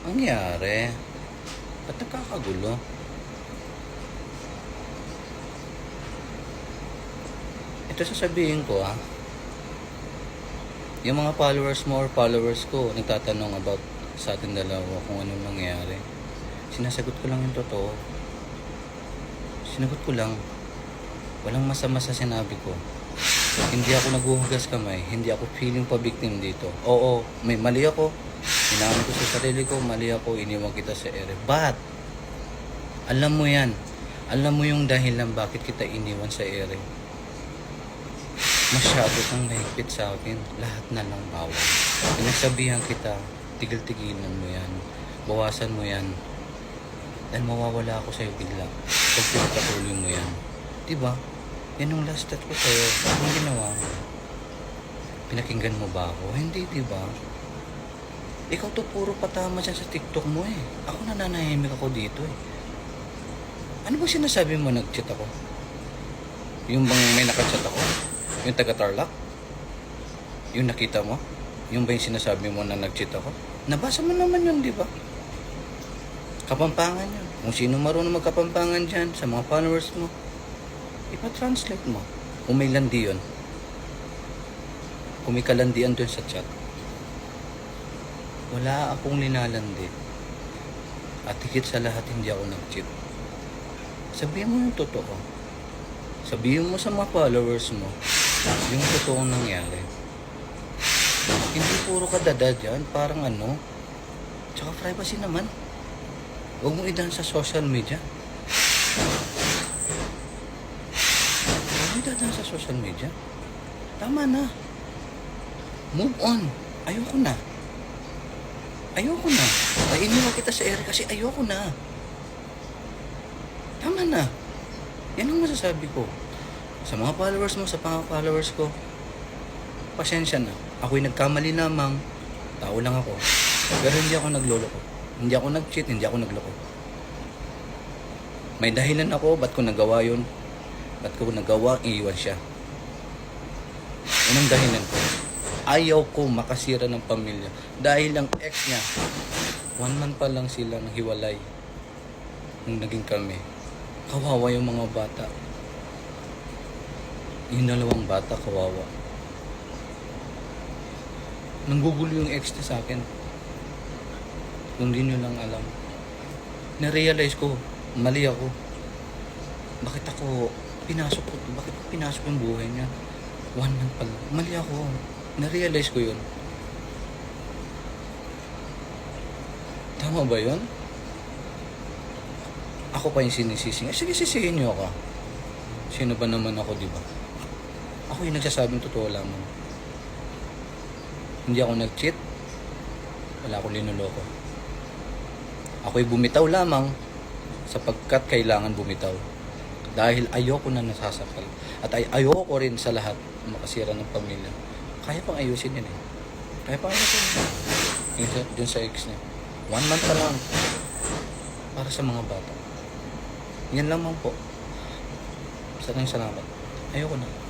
Nangyari? Ba't nagkakagulo? Ito sasabihin ko yung mga followers mo or followers ko nagtatanong about sa ating dalawa kung anong nangyari. Sinasagot ko lang yung totoo. Sinagot ko lang. Walang masama sa sinabi ko. Hindi ako naghuhugas kamay. Hindi ako feeling pa victim dito. Oo, may mali ako. Inamin ko sa sarili ko, mali ako, iniwan kita sa ere. But, alam mo yan. Alam mo yung dahilan bakit kita iniwan sa ere. Masyado kang mahigpit sa akin. Lahat na lang bawal. Pinagsabihan kita, tigil-tigilan mo yan. Bawasan mo yan. Dahil mawawala ako sa'yo bigla. Pag pinagpatuloy mo yan. Diba? Yan yung last thought ko sa'yo. Anong ginawa mo? Pinakinggan mo ba ako? Hindi, diba? Ikaw to puro patama dyan sa TikTok mo eh. Ako nananahimik ako dito eh. Ano ba sinasabi mo nag-chat ako? Yung bang may nakachat ako? Yung taga-Tarlac? Yung nakita mo? Yung ba yung sinasabi mo na nag-chat ako? Nabasa mo naman yun, di ba? Kapampangan yun. Kung sino marunong magkapampangan dyan sa mga followers mo, ipa-translate mo. Kung may landi yun. Kung may kalandian doon sa chat. Wala akong linalandi. At higit sa lahat, hindi ako nag-cheat. Sabihin mo yung totoo. Sabihin mo sa mga followers mo yung totoong nangyari. Hindi puro kadada dyan. Parang ano. Tsaka privacy naman. Huwag mo idan sa social media. Dadaan sa social media. Tama na. Move on. Ayoko na. Ayoko na. Ay, iniwan kita sa ere kasi ayoko na. Tama na. Yan ang masasabi ko. Sa mga followers mo, sa mga followers ko, pasensya na. Ako'y nagkamali lamang. Tao lang ako. Pero hindi ako nagloloko. Hindi ako nag-cheat, hindi ako nagloko. May dahilan ako, ba't ko nagawa yun? Ba't ko nagawa, iiwan siya. Anong dahilan ko? Ayaw ko makasira ng pamilya. Dahil ang ex niya, 1 month pa lang silang hiwalay. Nung naging kami. Kawawa yung mga bata. Yung 2 bata, kawawa. Nanggugulo yung ex niya sa akin. Kung di nyo lang alam. Na-realize ko, mali ako. Bakit pinasok yung buhay niya? 1 month pa lang. Mali ako. Na-realize ko yun. Tama ba yun? Ako pa yung sinisisi niya. Sige, sisihin niyo ako. Sino ba naman ako, di ba? Ako yung nagsasabing totoo lamang. Hindi ako nag-cheat. Wala akong linuloko. Ako'y bumitaw lamang sapagkat kailangan bumitaw. Dahil ayoko na nasasakal. At ayoko rin sa lahat makasira ng pamilya. Kaya pang ayusin yun eh. Kaya pang ayusin yun. Dun sa ex niya. 1 month pa lang. Para sa mga bata. Yan lamang po. Salamat. Ayoko na.